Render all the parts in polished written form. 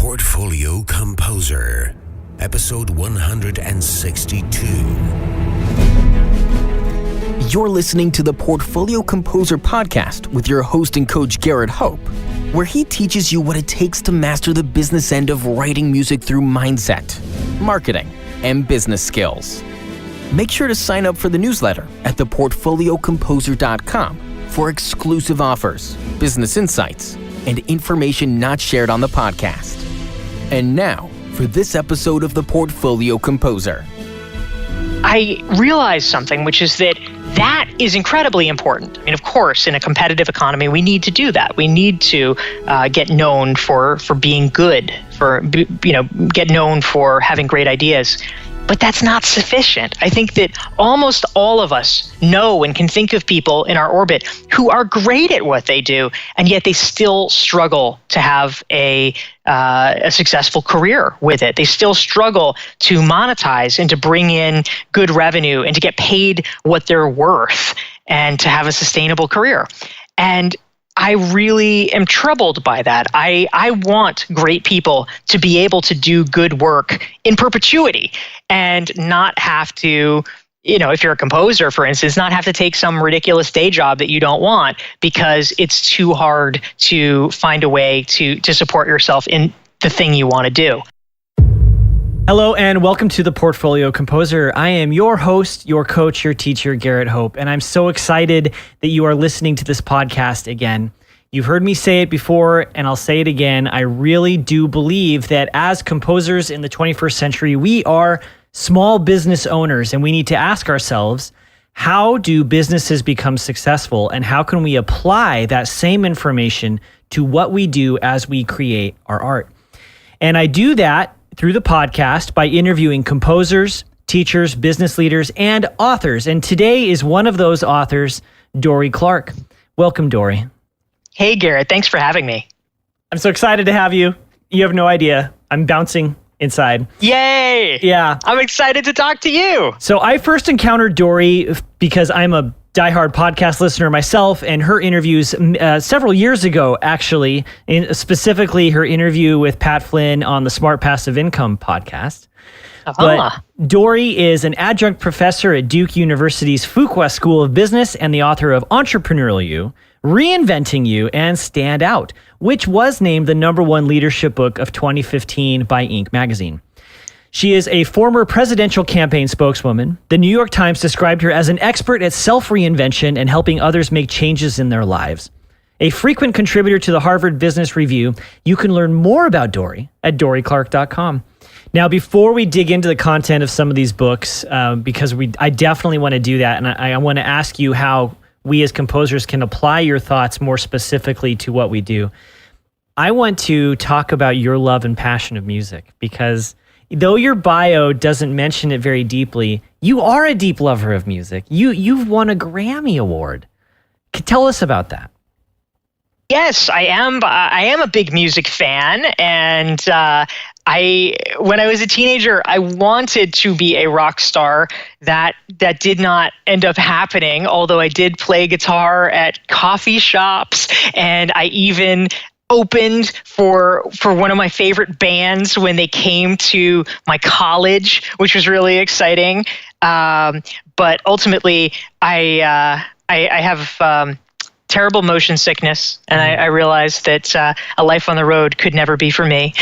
Portfolio Composer, episode 162. You're listening to the Portfolio Composer podcast with your host and coach Garrett Hope, where he teaches you what it takes to master the business end of writing music through mindset, marketing, and business skills. Make sure to sign up for the newsletter at theportfoliocomposer.com for exclusive offers, business insights, and information not shared on the podcast. And now, for this episode of the Portfolio Composer. I realized something, which is that is incredibly important. I mean, of course, in a competitive economy, we need to do that. We need to get known for being good, get known for having great ideas. But that's not sufficient. I think that almost all of us know and can think of people in our orbit who are great at what they do, and yet they still struggle to have a successful career with it. They still struggle to monetize and to bring in good revenue and to get paid what they're worth and to have a sustainable career. And I really am troubled by that. I want great people to be able to do good work in perpetuity and not have to, if you're a composer, for instance, not have to take some ridiculous day job that you don't want because it's too hard to find a way to support yourself in the thing you want to do. Hello and welcome to the Portfolio Composer. I am your host, your coach, your teacher, Garrett Hope, and I'm so excited that you are listening to this podcast again. You've heard me say it before, and I'll say it again. I really do believe that as composers in the 21st century, we are small business owners, and we need to ask ourselves, how do businesses become successful, and how can we apply that same information to what we do as we create our art? And I do that through the podcast by interviewing composers, teachers, business leaders, and authors. And today is one of those authors, Dorie Clark. Welcome, Dorie. Hey, Garrett. Thanks for having me. I'm so excited to have you. You have no idea. I'm bouncing inside. Yay! Yeah. I'm excited to talk to you. So I first encountered Dorie because I'm a diehard podcast listener myself, and her interviews several years ago, actually, specifically her interview with Pat Flynn on the Smart Passive Income podcast. But Dorie is an adjunct professor at Duke University's Fuqua School of Business and the author of Entrepreneurial You, Reinventing You, and Stand Out, which was named the #1 leadership book of 2015 by Inc. magazine. She is a former presidential campaign spokeswoman. The New York Times described her as an expert at self-reinvention and helping others make changes in their lives. A frequent contributor to the Harvard Business Review, you can learn more about Dorie at DorieClark.com. Now, before we dig into the content of some of these books, because I definitely want to do that, and I want to ask you how we as composers can apply your thoughts more specifically to what we do, I want to talk about your love and passion of music, because though your bio doesn't mention it very deeply, you are a deep lover of music. You've won a Grammy Award. Tell us about that. Yes, I am. I am a big music fan, and when I was a teenager, I wanted to be a rock star. That did not end up happening, although I did play guitar at coffee shops, and I even opened for one of my favorite bands when they came to my college, which was really exciting. But ultimately, I have terrible motion sickness, and I realized that a life on the road could never be for me.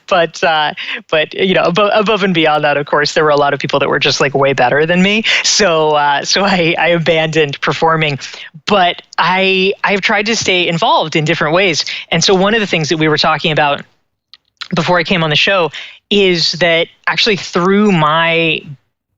But above and beyond that, of course, there were a lot of people that were just like way better than me. So I abandoned performing, but I've tried to stay involved in different ways. And so one of the things that we were talking about before I came on the show is that actually through my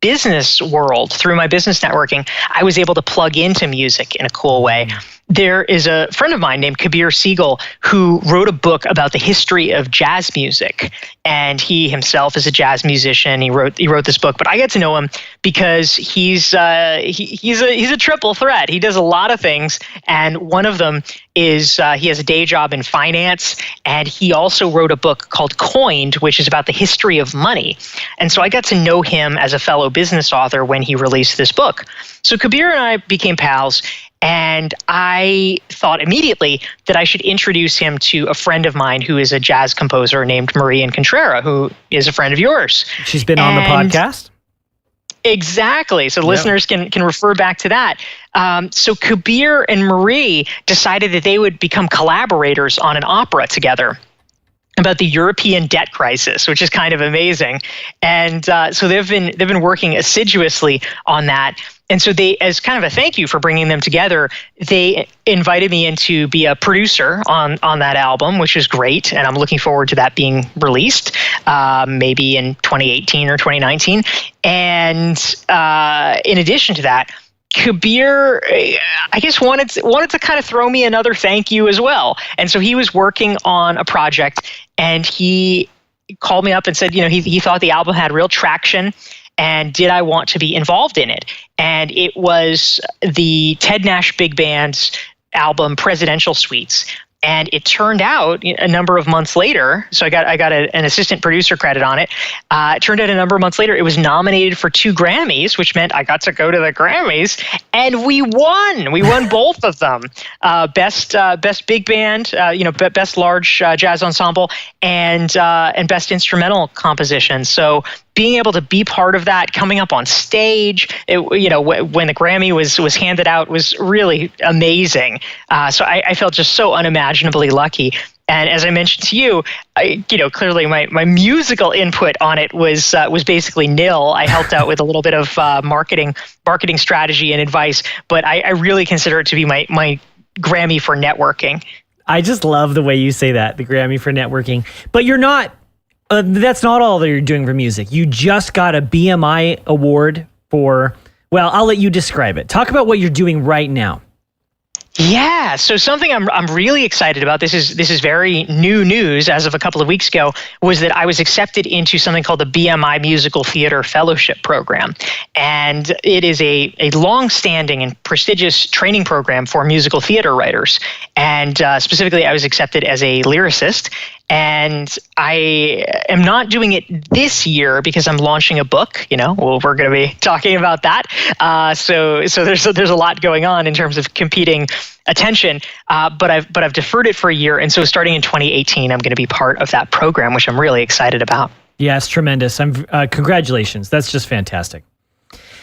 business world, through my business networking, I was able to plug into music in a cool way. There is a friend of mine named Kabir Sehgal who wrote a book about the history of jazz music, and he himself is a jazz musician. He wrote this book, but I got to know him because he's a triple threat. He does a lot of things, and one of them is he has a day job in finance, and he also wrote a book called Coined, which is about the history of money. And so I got to know him as a fellow business author when he released this book. So Kabir and I became pals. And I thought immediately that I should introduce him to a friend of mine who is a jazz composer named Marie Incontrera, who is a friend of yours. She's been on the podcast? Exactly. So listeners can refer back to that. So Kabir and Marie decided that they would become collaborators on an opera together about the European debt crisis, which is kind of amazing. And so they've been working assiduously on that. And so they, as kind of a thank you for bringing them together, they invited me in to be a producer on that album, which is great. And I'm looking forward to that being released, maybe in 2018 or 2019. And in addition to that, Kabir, I guess, wanted to kind of throw me another thank you as well. And so he was working on a project, and he called me up and said, he thought the album had real traction, and did I want to be involved in it? And it was the Ted Nash Big Band's album, Presidential Suites. And it turned out a number of months later, so I got an assistant producer credit on it. It turned out a number of months later, it was nominated for 2 Grammys, which meant I got to go to the Grammys, and we won. We won both of them: best big band, best large jazz ensemble, and best instrumental composition. So being able to be part of that, coming up on stage, when the Grammy was handed out, was really amazing. So I felt just so unimaginably lucky. And as I mentioned to you, clearly my musical input on it was basically nil. I helped out with a little bit of marketing strategy and advice, but I really consider it to be my Grammy for networking. I just love the way you say that, the Grammy for networking. But you're not. That's not all that you're doing for music. You just got a BMI award for, well, I'll let you describe it. Talk about what you're doing right now. Yeah, so something I'm really excited about, this is very new news as of a couple of weeks ago, was that I was accepted into something called the BMI Musical Theater Fellowship Program. And it is a long-standing and prestigious training program for musical theater writers. And specifically, I was accepted as a lyricist. And I am not doing it this year because I'm launching a book. We're going to be talking about that. So there's a lot going on in terms of competing attention. But I've deferred it for a year, and so starting in 2018, I'm going to be part of that program, which I'm really excited about. Yeah, it's tremendous. Congratulations. That's just fantastic.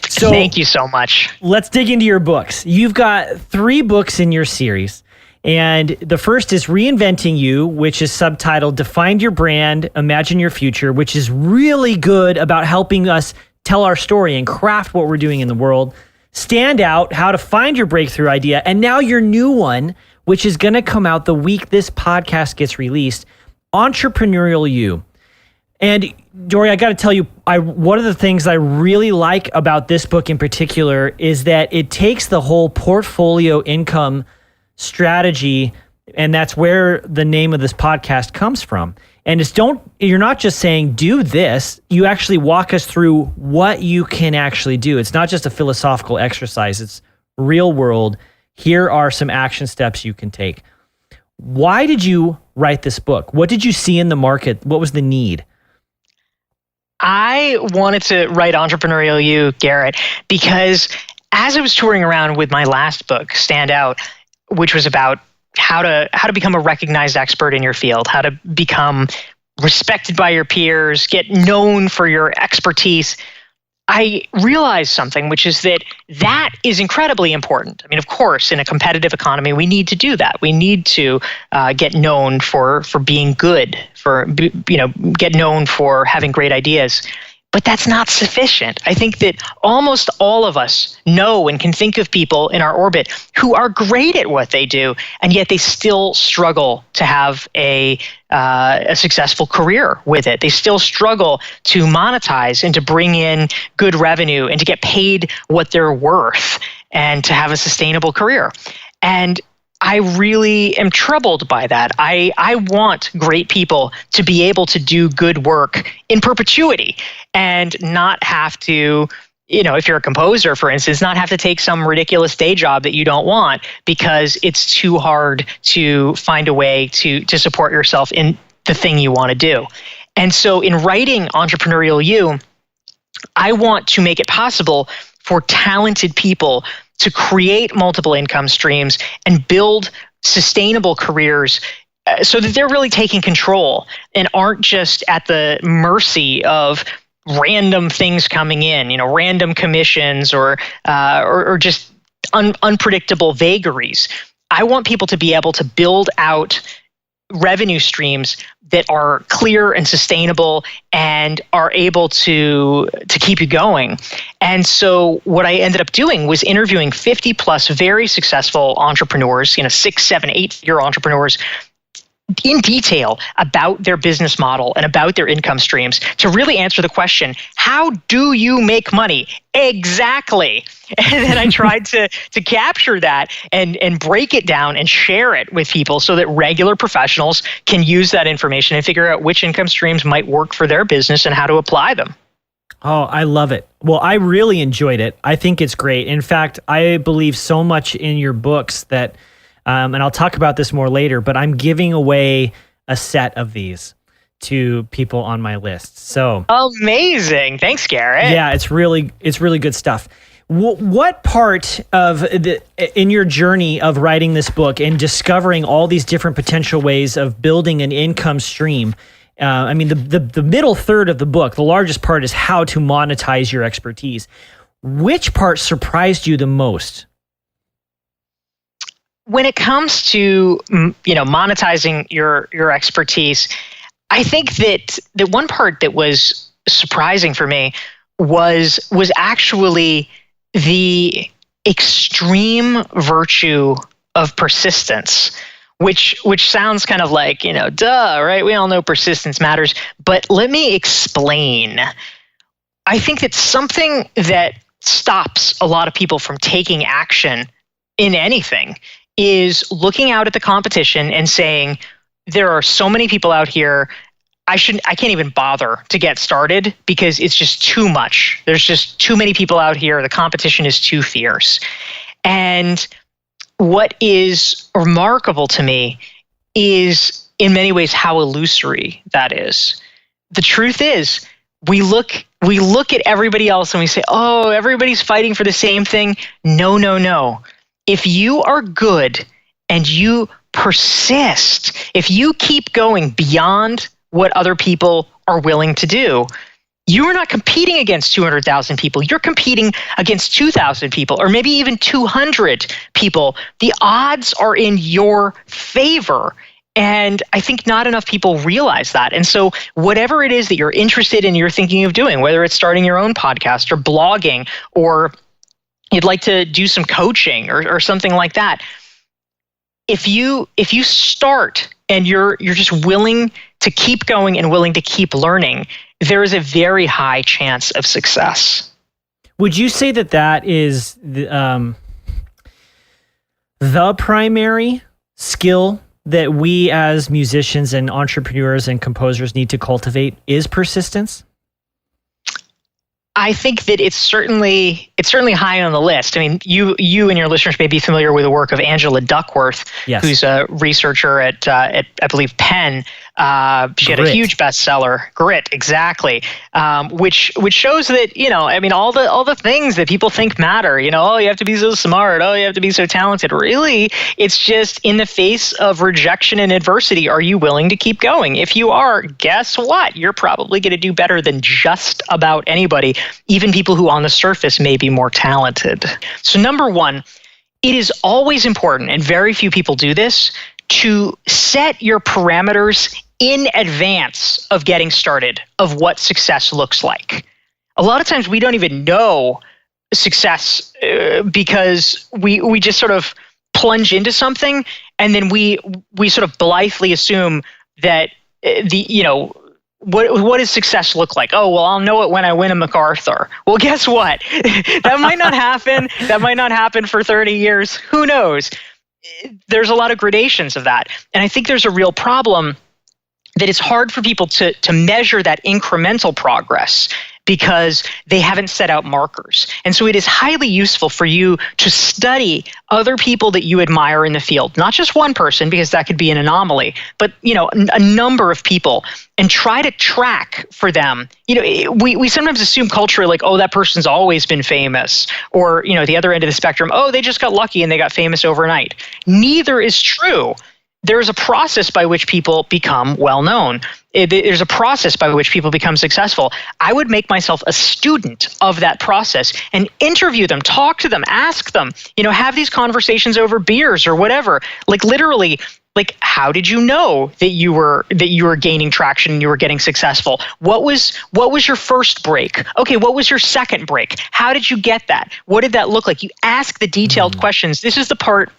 So thank you so much. Let's dig into your books. You've got 3 books in your series. And the first is Reinventing You, which is subtitled Define Your Brand, Imagine Your Future, which is really good about helping us tell our story and craft what we're doing in the world. Stand Out, How to Find Your Breakthrough Idea. And now your new one, which is going to come out the week this podcast gets released, Entrepreneurial You. And Dorie, I got to tell you, one of the things I really like about this book in particular is that it takes the whole portfolio income strategy, and that's where the name of this podcast comes from. And you're not just saying do this, you actually walk us through what you can actually do. It's not just a philosophical exercise, it's real world. Here are some action steps you can take. Why did you write this book? What did you see in the market? What was the need? I wanted to write Entrepreneurial You, Garrett, because as I was touring around with my last book, Stand Out, which was about how to become a recognized expert in your field, how to become respected by your peers, get known for your expertise, I realized something, which is that is incredibly important. I mean, of course, in a competitive economy, we need to do that. We need to get known for being good, get known for having great ideas. But that's not sufficient. I think that almost all of us know and can think of people in our orbit who are great at what they do, and yet they still struggle to have a successful career with it. They still struggle to monetize and to bring in good revenue and to get paid what they're worth and to have a sustainable career. And I really am troubled by that. I want great people to be able to do good work in perpetuity and not have to, if you're a composer, for instance, not have to take some ridiculous day job that you don't want because it's too hard to find a way to support yourself in the thing you want to do. And so in writing Entrepreneurial You, I want to make it possible for talented people to create multiple income streams and build sustainable careers so that they're really taking control and aren't just at the mercy of random things coming in, random commissions or just unpredictable vagaries. I want people to be able to build out revenue streams that are clear and sustainable and are able to keep you going. And so what I ended up doing was interviewing 50 plus very successful entrepreneurs, 6, 7, 8-figure entrepreneurs, in detail about their business model and about their income streams to really answer the question, how do you make money? Exactly. And then I tried to capture that and break it down and share it with people so that regular professionals can use that information and figure out which income streams might work for their business and how to apply them. Oh, I love it. Well, I really enjoyed it. I think it's great. In fact, I believe so much in your books that and I'll talk about this more later, but I'm giving away a set of these to people on my list. So amazing. Thanks, Garrett. Yeah, it's really good stuff. What part of in your journey of writing this book and discovering all these different potential ways of building an income stream, the middle third of the book, the largest part is how to monetize your expertise. Which part surprised you the most? When it comes to monetizing your expertise, I think that the one part that was surprising for me was actually the extreme virtue of persistence, which sounds kind of like, duh, right? We all know persistence matters, but let me explain. I think that something that stops a lot of people from taking action in anything is looking out at the competition and saying, there are so many people out here, I can't even bother to get started because it's just too much. There's just too many people out here. The competition is too fierce. And what is remarkable to me is in many ways how illusory that is. The truth is, we look at everybody else and we say, oh, everybody's fighting for the same thing. No. If you are good and you persist, if you keep going beyond what other people are willing to do, you are not competing against 200,000 people. You're competing against 2,000 people or maybe even 200 people. The odds are in your favor. And I think not enough people realize that. And so whatever it is that you're interested in, you're thinking of doing, whether it's starting your own podcast or blogging or you'd like to do some coaching or something like that. If you start and you're just willing to keep going and willing to keep learning, there is a very high chance of success. Would you say that is the primary skill that we as musicians and entrepreneurs and composers need to cultivate is persistence? I think that it's certainly high on the list. I mean, you and your listeners may be familiar with the work of Angela Duckworth, yes, who's a researcher at I believe Penn. She had a huge bestseller, Grit, exactly, which shows that all the things that people think matter. Oh, you have to be so smart. Oh, you have to be so talented. Really, it's just in the face of rejection and adversity, are you willing to keep going? If you are, guess what? You're probably going to do better than just about anybody, even people who on the surface may be more talented. So number one, it is always important, and very few people do this, to set your parameters in advance of getting started of what success looks like. A lot of times we don't even know success because we just sort of plunge into something and then we sort of blithely assume that what does success look like? Oh, well, I'll know it when I win a MacArthur. Well, guess what? That might not happen. That might not happen for 30 years. Who knows? There's a lot of gradations of that. And I think there's a real problem that it's hard for people to measure that incremental progress because they haven't set out markers. And so it is highly useful for you to study other people that you admire in the field, not just one person, because that could be an anomaly, but a number of people, and try to track for them. We sometimes assume culturally, like, oh, that person's always been famous, or the other end of the spectrum, oh, they just got lucky and they got famous overnight. Neither is true. There's a process by which people become well-known. There's a process by which people become successful. I would make myself a student of that process and interview them, talk to them, ask them, have these conversations over beers or whatever. Like literally, like, how did you know that you were gaining traction and you were getting successful? What was your first break? Okay, what was your second break? How did you get that? What did that look like? You ask the detailed questions. This is the part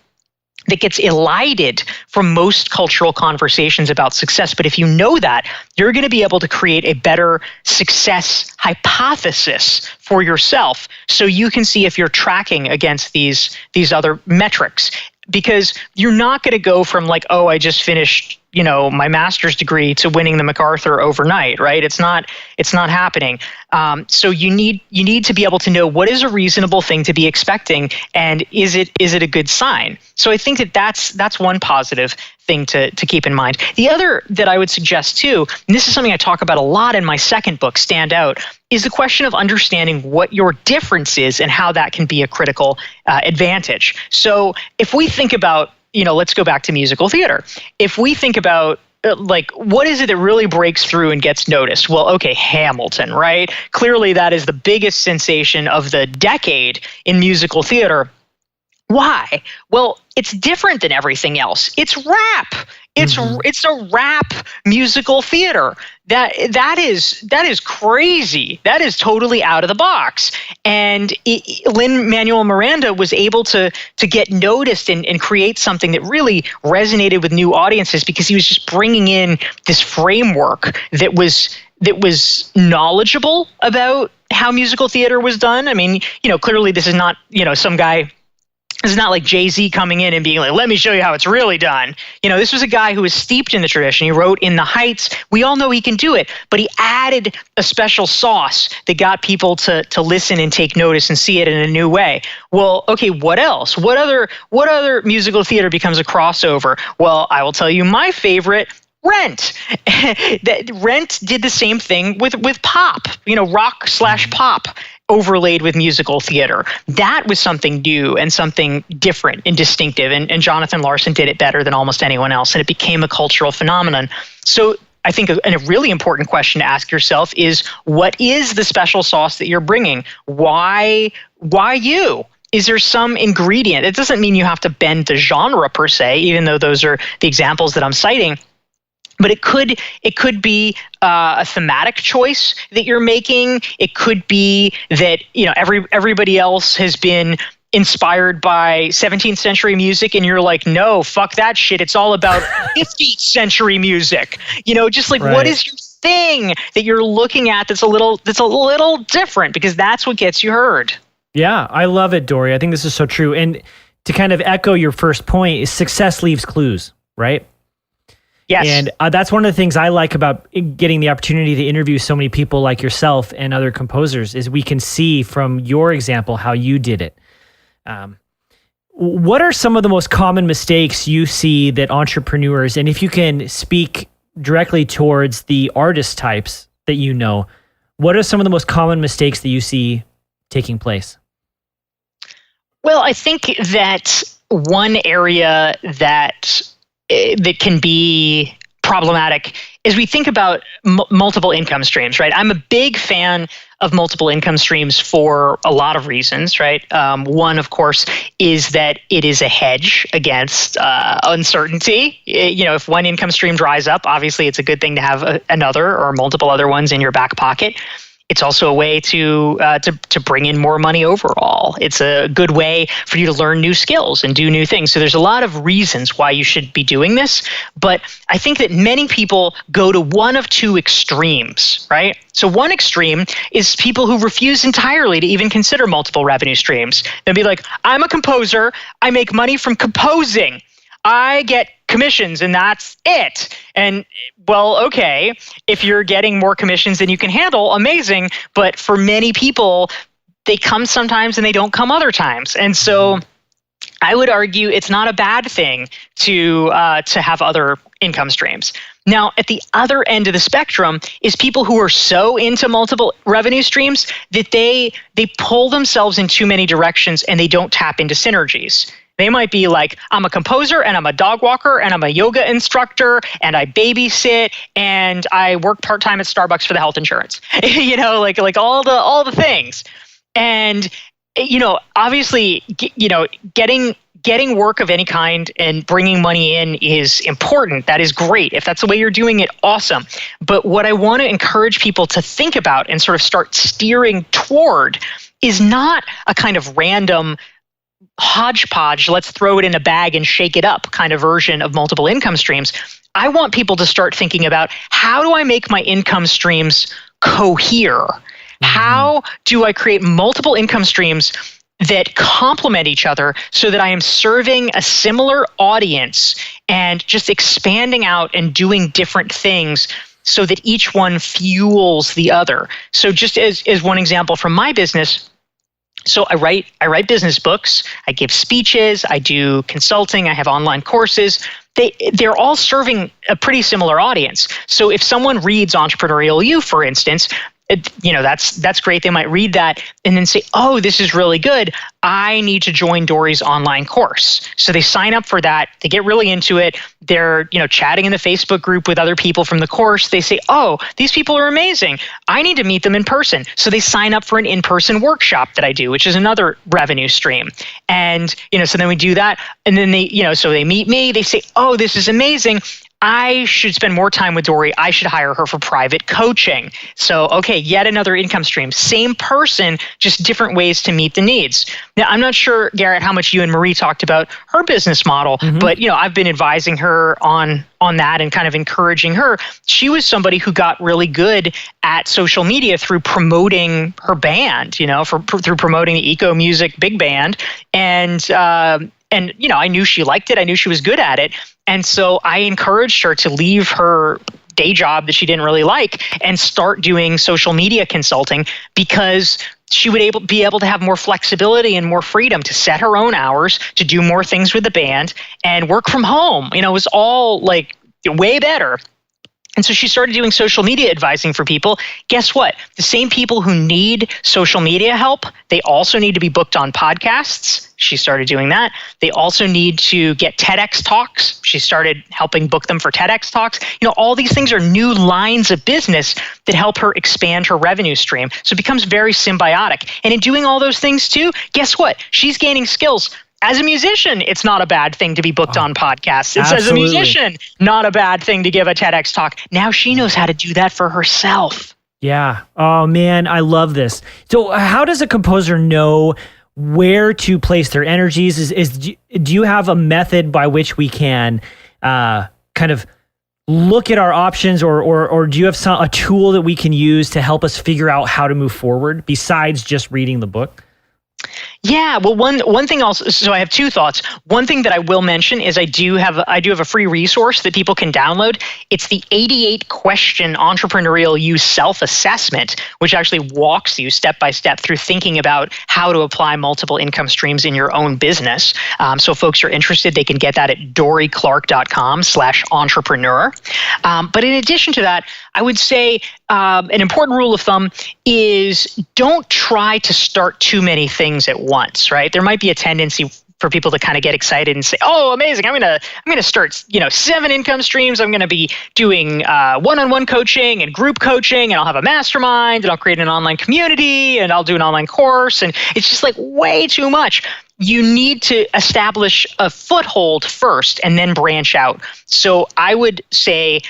that gets elided from most cultural conversations about success. But if you know that, you're going to be able to create a better success hypothesis for yourself, so you can see if you're tracking against these other metrics. Because you're not going to go from like, oh, I just finished, my master's degree to winning the MacArthur overnight, right? It's not happening. So you need to be able to know what is a reasonable thing to be expecting, and is it a good sign? So I think that's one positive thing to keep in mind. The other that I would suggest too, and this is something I talk about a lot in my second book, Stand Out, is the question of understanding what your difference is and how that can be a critical advantage. So if we think about, let's go back to musical theater. If we think about what is it that really breaks through and gets noticed? Well, okay, Hamilton, right? Clearly that is the biggest sensation of the decade in musical theater. Why? Well, it's different than everything else. It's rap. It's a rap musical theater. That is crazy. That is totally out of the box. And Lin-Manuel Miranda was able to get noticed and create something that really resonated with new audiences, because he was just bringing in this framework that was knowledgeable about how musical theater was done. I mean, clearly this is not, some guy. It's not like Jay-Z coming in and being like, let me show you how it's really done. This was a guy who was steeped in the tradition. He wrote In the Heights. We all know he can do it, but he added a special sauce that got people to listen and take notice and see it in a new way. Well, okay, what else? What other musical theater becomes a crossover? Well, I will tell you my favorite, Rent. Rent did the same thing with pop, rock/pop. Overlaid with musical theater. That was something new and something different and distinctive. And Jonathan Larson did it better than almost anyone else. And it became a cultural phenomenon. So I think a really important question to ask yourself is, what is the special sauce that you're bringing? Why you? Is there some ingredient? It doesn't mean you have to bend the genre per se, even though those are the examples that I'm citing. But it could be a thematic choice that you're making. It could be that everybody else has been inspired by 17th century music, and you're like, no, fuck that shit. It's all about 15th century music. Just like, right. What is your thing that you're looking at that's a little different? Because that's what gets you heard. Yeah, I love it, Dorie. I think this is so true. And to kind of echo your first point, is success leaves clues, right? Yes. And that's one of the things I like about getting the opportunity to interview so many people like yourself and other composers, is we can see from your example how you did it. What are some of the most common mistakes you see that entrepreneurs, and if you can speak directly towards the artist types that what are some of the most common mistakes that you see taking place? Well, I think that one area that can be problematic is we think about multiple income streams, right? I'm a big fan of multiple income streams for a lot of reasons, right? One, of course, is that it is a hedge against uncertainty. If one income stream dries up, obviously it's a good thing to have another or multiple other ones in your back pocket. It's also a way to bring in more money overall. It's a good way for you to learn new skills and do new things. So there's a lot of reasons why you should be doing this. But I think that many people go to one of two extremes, right? So one extreme is people who refuse entirely to even consider multiple revenue streams. They'll be like, I'm a composer. I make money from composing. I get commissions and that's it. And well, okay, if you're getting more commissions than you can handle, amazing. But for many people, they come sometimes and they don't come other times. And so I would argue it's not a bad thing to have other income streams. Now, at the other end of the spectrum is people who are so into multiple revenue streams that they pull themselves in too many directions and they don't tap into synergies. They might be like, I'm a composer and I'm a dog walker and I'm a yoga instructor and I babysit and I work part-time at Starbucks for the health insurance. like all the things. And obviously, getting work of any kind and bringing money in is important. That is great. If that's the way you're doing it, awesome. But what I want to encourage people to think about and sort of start steering toward is not a kind of random hodgepodge, let's throw it in a bag and shake it up kind of version of multiple income streams. I want people to start thinking about, how do I make my income streams cohere? How do I create multiple income streams that complement each other so that I am serving a similar audience and just expanding out and doing different things so that each one fuels the other? So just as one example from my business, so I write business books, I give speeches, I do consulting, I have online courses. They're all serving a pretty similar audience. So if someone reads Entrepreneurial You, for instance, that's great. They might read that and then say, oh, this is really good. I need to join Dorie's online course. So they sign up for that. They get really into it. They're, chatting in the Facebook group with other people from the course. They say, oh, these people are amazing. I need to meet them in person. So they sign up for an in-person workshop that I do, which is another revenue stream. And, so then we do that. And then so they meet me. They say, oh, this is amazing. I should spend more time with Dorie. I should hire her for private coaching. So, okay, yet another income stream. Same person, just different ways to meet the needs. Now, I'm not sure, Garrett, how much you and Marie talked about her business model, but I've been advising her on that and kind of encouraging her. She was somebody who got really good at social media through promoting her band, through promoting the Eco Music Big Band. And I knew she liked it. I knew she was good at it. And so I encouraged her to leave her day job that she didn't really like and start doing social media consulting, because she would be able to have more flexibility and more freedom to set her own hours, to do more things with the band and work from home. It was all like way better. And so she started doing social media advising for people. Guess what? The same people who need social media help, they also need to be booked on podcasts. She started doing that. They also need to get TEDx talks. She started helping book them for TEDx talks. All these things are new lines of business that help her expand her revenue stream. So it becomes very symbiotic. And in doing all those things too, guess what? She's gaining skills. As a musician, it's not a bad thing to be booked on podcasts. It's as a musician, not a bad thing to give a TEDx talk. Now she knows how to do that for herself. Yeah. Oh, man, I love this. So how does a composer know where to place their energies? Do you have a method by which we can kind of look at our options, or do you have a tool that we can use to help us figure out how to move forward besides just reading the book? Yeah, well, one thing also. So I have two thoughts. One thing that I will mention is I do have a free resource that people can download. It's the 88-question Entrepreneurial You self-assessment, which actually walks you step by step through thinking about how to apply multiple income streams in your own business. So if folks are interested, they can get that at DorieClark.com/entrepreneur. But in addition to that, I would say an important rule of thumb is don't try to start too many things at once, right? There might be a tendency for people to kind of get excited and say, "Oh, amazing! I'm gonna start, 7 income streams. I'm gonna be doing one-on-one coaching and group coaching, and I'll have a mastermind, and I'll create an online community, and I'll do an online course." And it's just like way too much. You need to establish a foothold first, and then branch out. So I would say,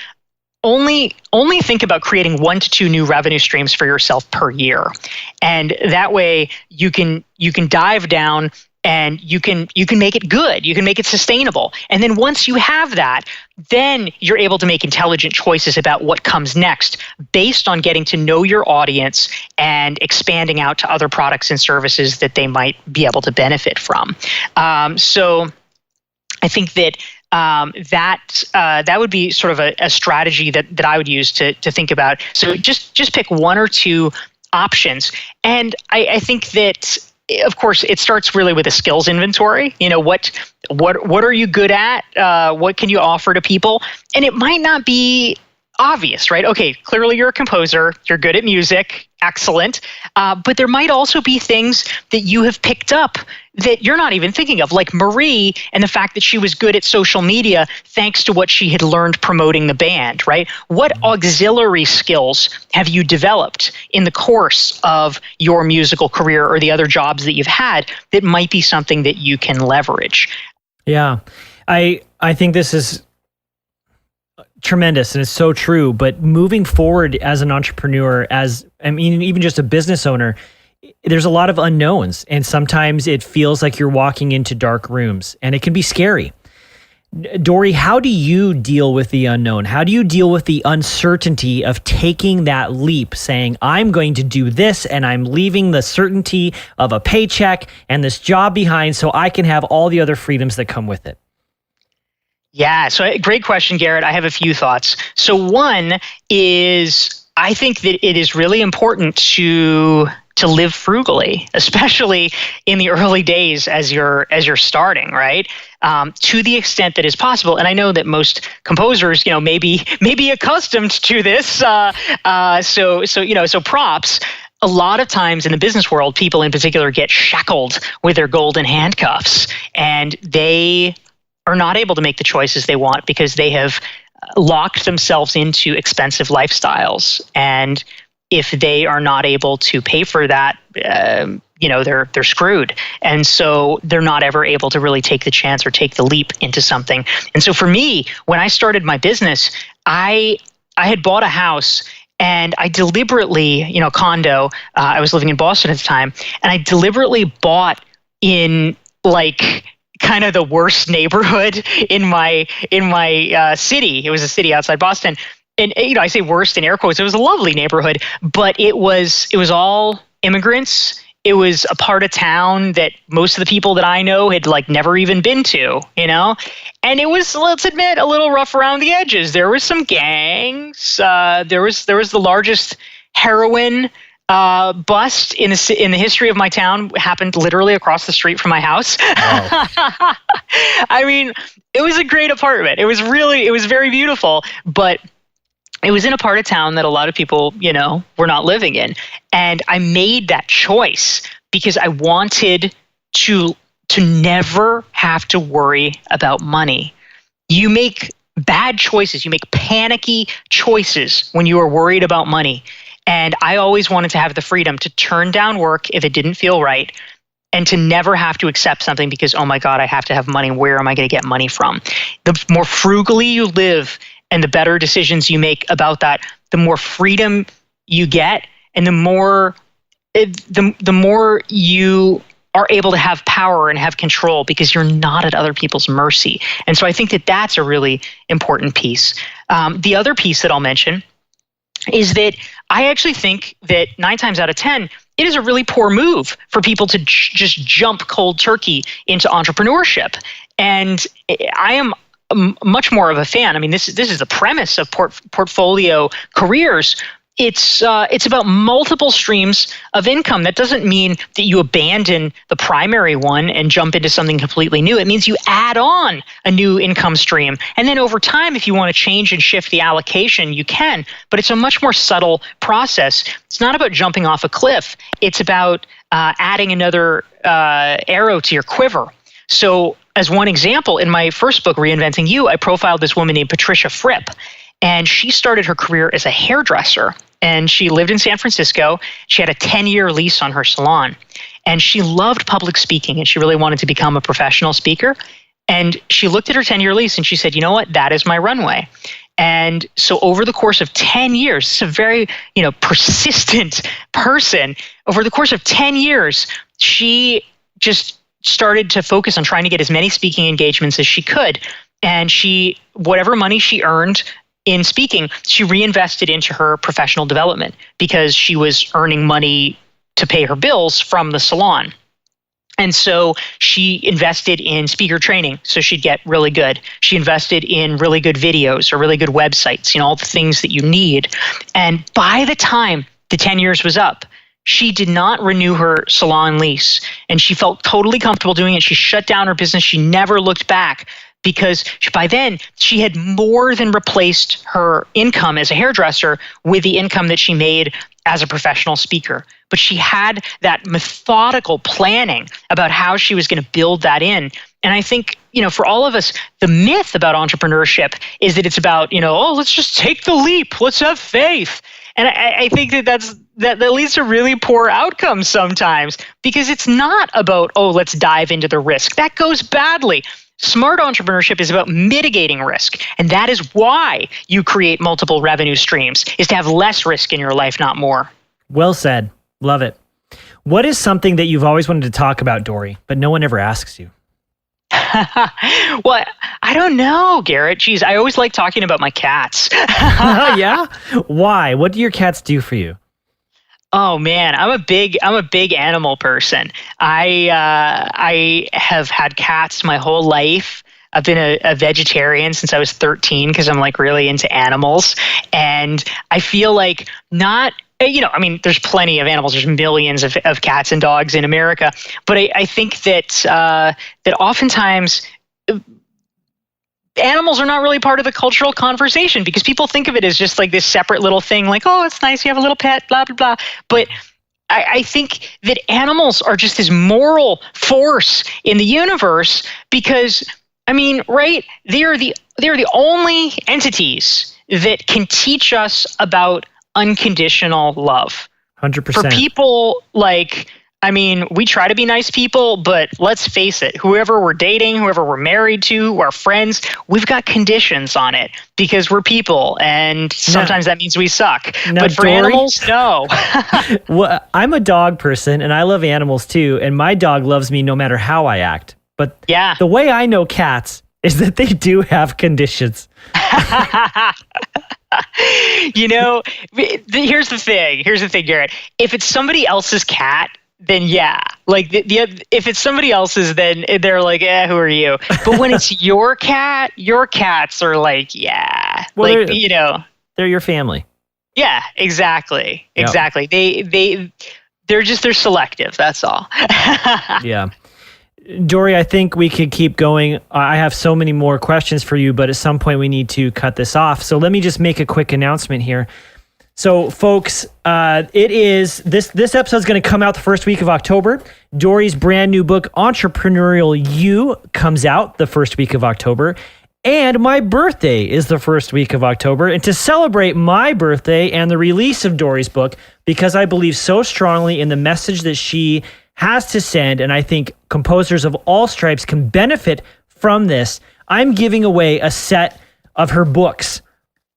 only think about creating 1 to 2 new revenue streams for yourself per year. And that way you can dive down and you can make it good. You can make it sustainable. And then once you have that, then you're able to make intelligent choices about what comes next based on getting to know your audience and expanding out to other products and services that they might be able to benefit from. So I think that that would be sort of a strategy that I would use to think about. So just pick one or two options. And I think that, of course, it starts really with a skills inventory. What are you good at? What can you offer to people? And it might not be obvious, right? Okay, clearly you're a composer, you're good at music, excellent. But there might also be things that you have picked up that you're not even thinking of, like Marie and the fact that she was good at social media thanks to what she had learned promoting the band, right? What auxiliary skills have you developed in the course of your musical career or the other jobs that you've had that might be something that you can leverage? Yeah, I think this is tremendous and it's so true. But moving forward as an entrepreneur, even just a business owner, there's a lot of unknowns, and sometimes it feels like you're walking into dark rooms, and it can be scary. Dorie, how do you deal with the unknown? How do you deal with the uncertainty of taking that leap, saying, I'm going to do this, and I'm leaving the certainty of a paycheck and this job behind so I can have all the other freedoms that come with it? Yeah, so great question, Garrett. I have a few thoughts. So one is, I think that it is really important to live frugally, especially in the early days as you're starting, right? To the extent that is possible. And I know that most composers, may be accustomed to this. So props. A lot of times in the business world, people in particular get shackled with their golden handcuffs, and they are not able to make the choices they want because they have locked themselves into expensive lifestyles. And if they are not able to pay for that, they're screwed. And so they're not ever able to really take the chance or take the leap into something. And so for me, when I started my business, I had bought a house, and I deliberately, condo, I was living in Boston at the time, and I deliberately bought in kind of the worst neighborhood in my city. It was a city outside Boston. And I say worst in air quotes. It was a lovely neighborhood, but it was all immigrants. It was a part of town that most of the people that I know had never even been to, and it was, let's admit, a little rough around the edges. There was some gangs. There was the largest heroin bust in the history of my town. Happened literally across the street from my house. Wow. I mean, it was a great apartment. It was very beautiful, but it was in a part of town that a lot of people, were not living in. And I made that choice because I wanted to never have to worry about money. You make bad choices. You make panicky choices when you are worried about money. And I always wanted to have the freedom to turn down work if it didn't feel right, and to never have to accept something because, oh my God, I have to have money. Where am I going to get money from? The more frugally you live, and the better decisions you make about that, the more freedom you get, and the more you are able to have power and have control because you're not at other people's mercy. And so I think that that's a really important piece. The other piece that I'll mention is that I actually think that 9 times out of 10, it is a really poor move for people to just jump cold turkey into entrepreneurship. And I am much more of a fan. I mean, this is the premise of portfolio careers. It's about multiple streams of income. That doesn't mean that you abandon the primary one and jump into something completely new. It means you add on a new income stream. And then over time, if you want to change and shift the allocation, you can. But it's a much more subtle process. It's not about jumping off a cliff. It's about adding another arrow to your quiver. So as one example, in my first book, Reinventing You, I profiled this woman named Patricia Fripp. And she started her career as a hairdresser. And she lived in San Francisco. She had a 10-year lease on her salon. And she loved public speaking, and she really wanted to become a professional speaker. And she looked at her 10-year lease and she said, you know what, that is my runway. And so over the course of 10 years, it's a very, persistent person. Over the course of 10 years, she just started to focus on trying to get as many speaking engagements as she could. And whatever money she earned in speaking, she reinvested into her professional development because she was earning money to pay her bills from the salon. And so she invested in speaker training so she'd get really good. She invested in really good videos or really good websites, all the things that you need. And by the time the 10 years was up, she did not renew her salon lease. And she felt totally comfortable doing it. She shut down her business. She never looked back because by then she had more than replaced her income as a hairdresser with the income that she made as a professional speaker. But she had that methodical planning about how she was going to build that in. And I think, for all of us, the myth about entrepreneurship is that it's about, let's just take the leap. Let's have faith. And I think that leads to really poor outcomes sometimes because it's not about, let's dive into the risk. That goes badly. Smart entrepreneurship is about mitigating risk. And that is why you create multiple revenue streams, is to have less risk in your life, not more. Well said. Love it. What is something that you've always wanted to talk about, Dorie, but no one ever asks you? Well, I don't know, Garrett. Geez, I always like talking about my cats. Yeah? Why? What do your cats do for you? Oh man, I'm a big animal person. I have had cats my whole life. I've been a vegetarian since I was 13 because I'm really into animals. And I feel like there's plenty of animals. There's millions of cats and dogs in America. But I think that oftentimes animals are not really part of the cultural conversation because people think of it as just this separate little thing, it's nice, you have a little pet, blah, blah, blah. But I think that animals are just this moral force in the universe because, right? They're the only entities that can teach us about unconditional love. 100%. For people we try to be nice people, but let's face it, whoever we're dating, whoever we're married to, our friends, we've got conditions on it because we're people and sometimes that means we suck. But for Dorie, animals, no. Well, I'm a dog person and I love animals too. And my dog loves me no matter how I act. But the way I know cats is that they do have conditions. Here's the thing, Garrett. If it's somebody else's cat, then yeah. If it's somebody else's, then they're who are you? But when it's your cat, your cats are yeah. Well, they're your family. Yeah, exactly. Yep. Exactly. They're selective, that's all. Yeah. Dorie, I think we could keep going. I have so many more questions for you, but at some point we need to cut this off. So let me just make a quick announcement here. So folks, it is this episode is going to come out the first week of October. Dorie's brand new book, Entrepreneurial You, comes out the first week of October. And my birthday is the first week of October. And to celebrate my birthday and the release of Dorie's book, because I believe so strongly in the message that she has to send, and I think composers of all stripes can benefit from this, I'm giving away a set of her books,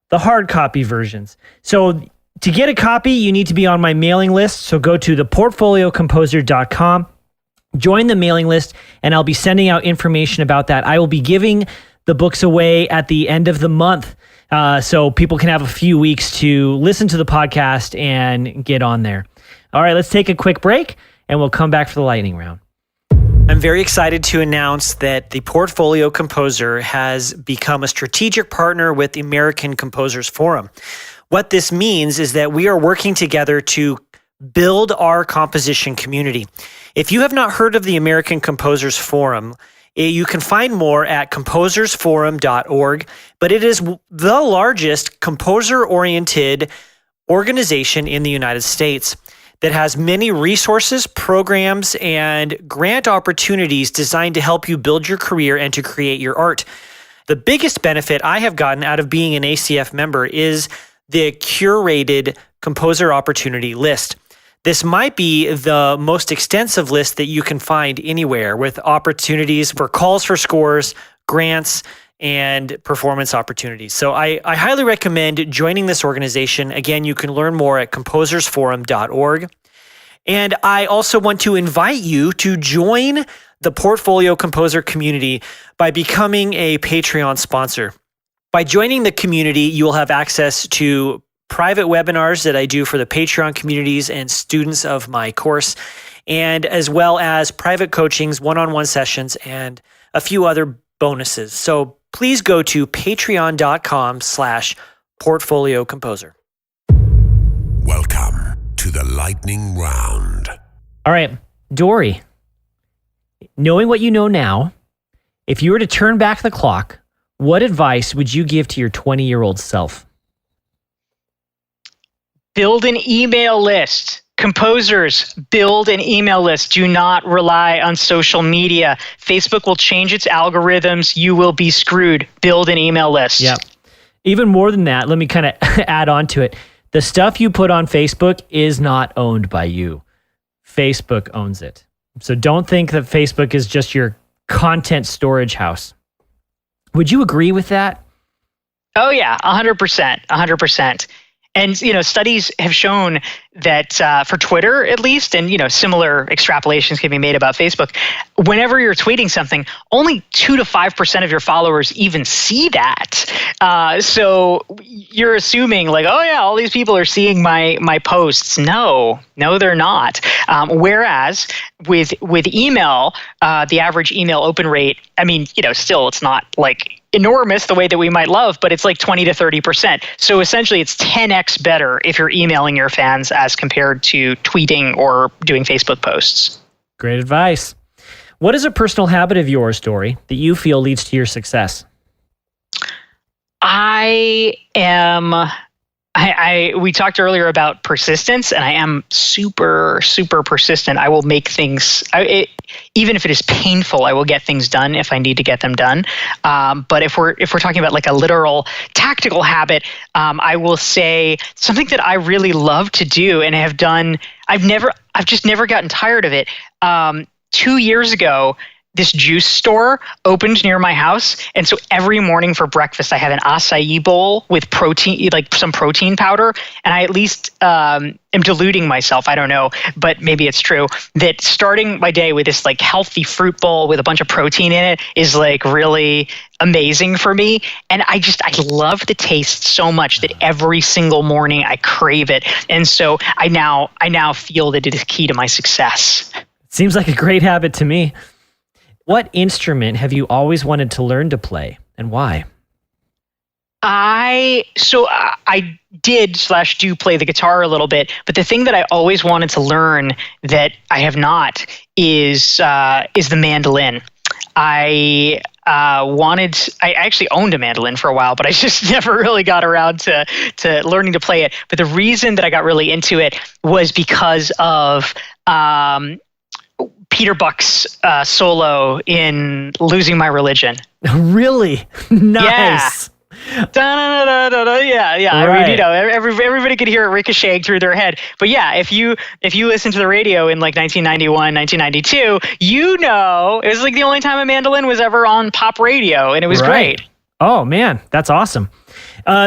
the hard copy versions. So to get a copy, you need to be on my mailing list. So go to theportfoliocomposer.com, join the mailing list, and I'll be sending out information about that. I will be giving the books away at the end of the month. So people can have a few weeks to listen to the podcast and get on there. All right, let's take a quick break and we'll come back for the lightning round. I'm very excited to announce that the Portfolio Composer has become a strategic partner with the American Composers Forum. What this means is that we are working together to build our composition community. If you have not heard of the American Composers Forum, you can find more at composersforum.org, but it is the largest composer-oriented organization in the United States that has many resources, programs, and grant opportunities designed to help you build your career and to create your art. The biggest benefit I have gotten out of being an ACF member is the curated composer opportunity list. This might be the most extensive list that you can find anywhere, with opportunities for calls for scores, grants, and performance opportunities. So I highly recommend joining this organization. Again, you can learn more at composersforum.org. And I also want to invite you to join the Portfolio Composer community by becoming a Patreon sponsor. By joining the community, you will have access to private webinars that I do for the Patreon communities and students of my course. and as well as private coachings, one-on-one sessions, and a few other bonuses. So please go to patreon.com/portfolio composer. Welcome to the lightning round. All right, Dorie, knowing what you know now, if you were to turn back the clock, what advice would you give to your 20-year-old self? Build an email list. Composers, build an email list. Do not rely on social media. Facebook will change its algorithms. You will be screwed. Build an email list. Yeah. Even more than that, let me kind of add on to it. The stuff you put on Facebook is not owned by you. Facebook owns it. So don't think that Facebook is just your content storage house. Would you agree with that? Oh yeah, 100%, 100%. And, studies have shown that for Twitter, at least, and, similar extrapolations can be made about Facebook, whenever you're tweeting something, only 2 to 5% of your followers even see that. So you're assuming like, oh yeah, all these people are seeing my posts. No, they're not. Whereas with email, the average email open rate, still it's not like enormous the way that we might love, but it's like 20 to 30%. So essentially it's 10x better if you're emailing your fans as compared to tweeting or doing Facebook posts. Great advice. What is a personal habit of yours, Dorie, that you feel leads to your success? We talked earlier about persistence, and I am super, super persistent. I will make things, even if it is painful, I will get things done if I need to get them done. But if we're talking about like a literal tactical habit, I will say something that I really love to do and have done. I've just never gotten tired of it. 2 years ago, this juice store opened near my house. And so every morning for breakfast, I have an acai bowl with protein, like some protein powder. And I at least am deluding myself. I don't know, but maybe it's true that starting my day with this like healthy fruit bowl with a bunch of protein in it is like really amazing for me. And I love the taste so much that every single morning I crave it. And so I now feel that it is key to my success. Seems like a great habit to me. What instrument have you always wanted to learn to play, and why? I do play the guitar a little bit, but the thing that I always wanted to learn that I have not is the mandolin. I actually owned a mandolin for a while, but I just never really got around to learning to play it. But the reason that I got really into it was because of Peter Buck's solo in Losing My Religion. Really? Nice. Yeah. Yeah. Right. Everybody could hear it ricocheting through their head. But yeah, if you listen to the radio in like 1991, 1992, it was like the only time a mandolin was ever on pop radio, and it was great. Oh man, that's awesome.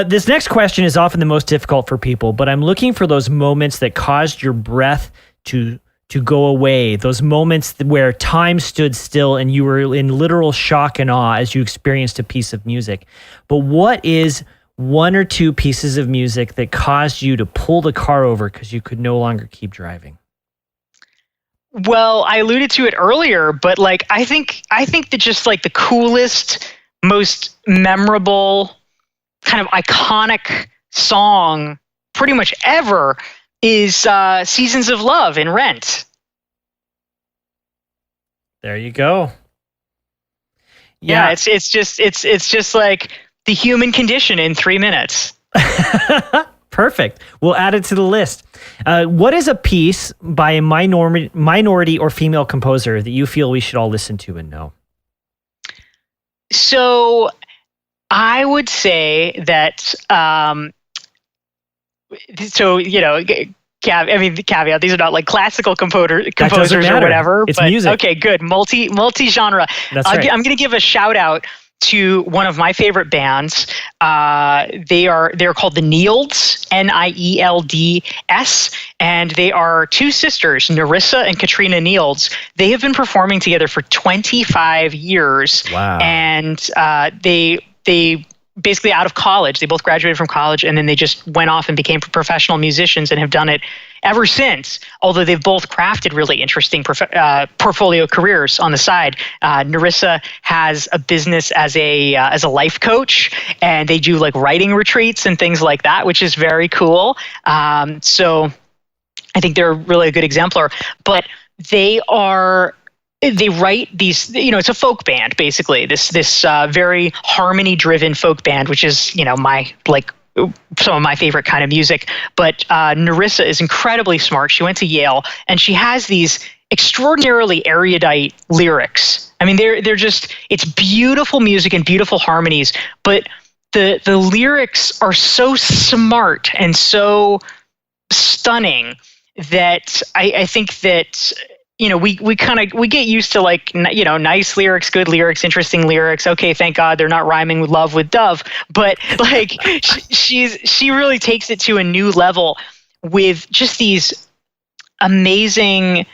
This next question is often the most difficult for people, but I'm looking for those moments that caused your breath to go away, those moments where time stood still and you were in literal shock and awe as you experienced a piece of music. But what is one or two pieces of music that caused you to pull the car over because you could no longer keep driving? Well, I alluded to it earlier, but like I think that just like the coolest, most memorable, kind of iconic song pretty much ever is Seasons of Love in Rent. There you go. Yeah, it's just like the human condition in 3 minutes. Perfect. We'll add it to the list. What is a piece by a minority or female composer that you feel we should all listen to and know? So I would say that caveat, these are not like classical composers or whatever. It's but, music. Okay, good. Multi-genre. That's right. I'm going to give a shout out to one of my favorite bands. They're called the Nields, Nields, and they are two sisters, Narissa and Katrina Nields. They have been performing together for 25 years. Wow. And they basically out of college. They both graduated from college, and then they just went off and became professional musicians and have done it ever since, although they've both crafted really interesting portfolio careers on the side. Nerissa has a business as a life coach, and they do like writing retreats and things like that, which is very cool. So I think they're really a good exemplar. But they write these, it's a folk band, basically, this very harmony-driven folk band, which is, some of my favorite kind of music. But Nerissa is incredibly smart. She went to Yale, and she has these extraordinarily erudite lyrics. I mean, they're just, it's beautiful music and beautiful harmonies, but the lyrics are so smart and so stunning that I think that, we get used to nice lyrics, good lyrics, interesting lyrics. Okay, thank God they're not rhyming with love with dove. But she really takes it to a new level with just these amazing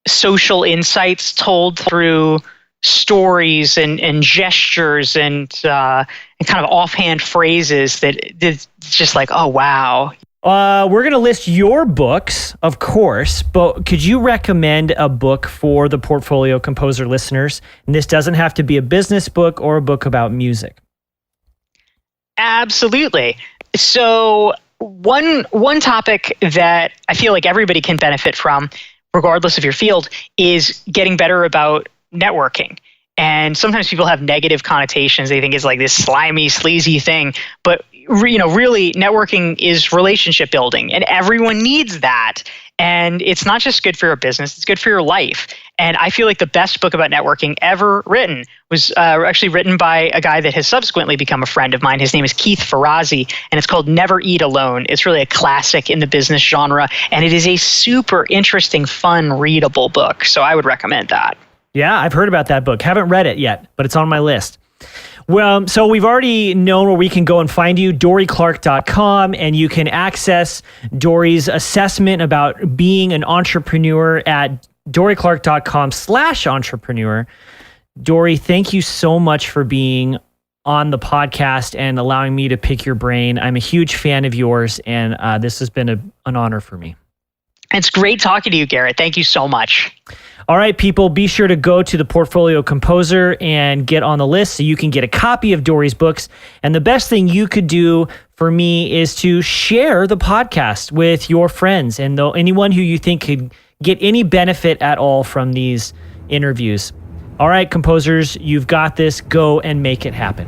social insights told through stories and gestures and kind of offhand phrases that it's just like, oh wow. We're going to list your books, of course, but could you recommend a book for the Portfolio Composer listeners? And this doesn't have to be a business book or a book about music. Absolutely. So one topic that I feel like everybody can benefit from, regardless of your field, is getting better about networking. And sometimes people have negative connotations. They think it's like this slimy, sleazy thing. But really, networking is relationship building, and everyone needs that. And it's not just good for your business; it's good for your life. And I feel like the best book about networking ever written was actually written by a guy that has subsequently become a friend of mine. His name is Keith Ferrazzi, and it's called Never Eat Alone. It's really a classic in the business genre, and it is a super interesting, fun, readable book. So I would recommend that. Yeah, I've heard about that book. Haven't read it yet, but it's on my list. Well, so we've already known where we can go and find you, DorieClark.com, and you can access Dorie's assessment about being an entrepreneur at DorieClark.com/entrepreneur. Dorie, thank you so much for being on the podcast and allowing me to pick your brain. I'm a huge fan of yours, and this has been an honor for me. It's great talking to you, Garrett. Thank you so much. All right, people, be sure to go to the Portfolio Composer and get on the list so you can get a copy of Dorie's books. And the best thing you could do for me is to share the podcast with your friends and anyone who you think could get any benefit at all from these interviews. All right, composers, you've got this. Go and make it happen.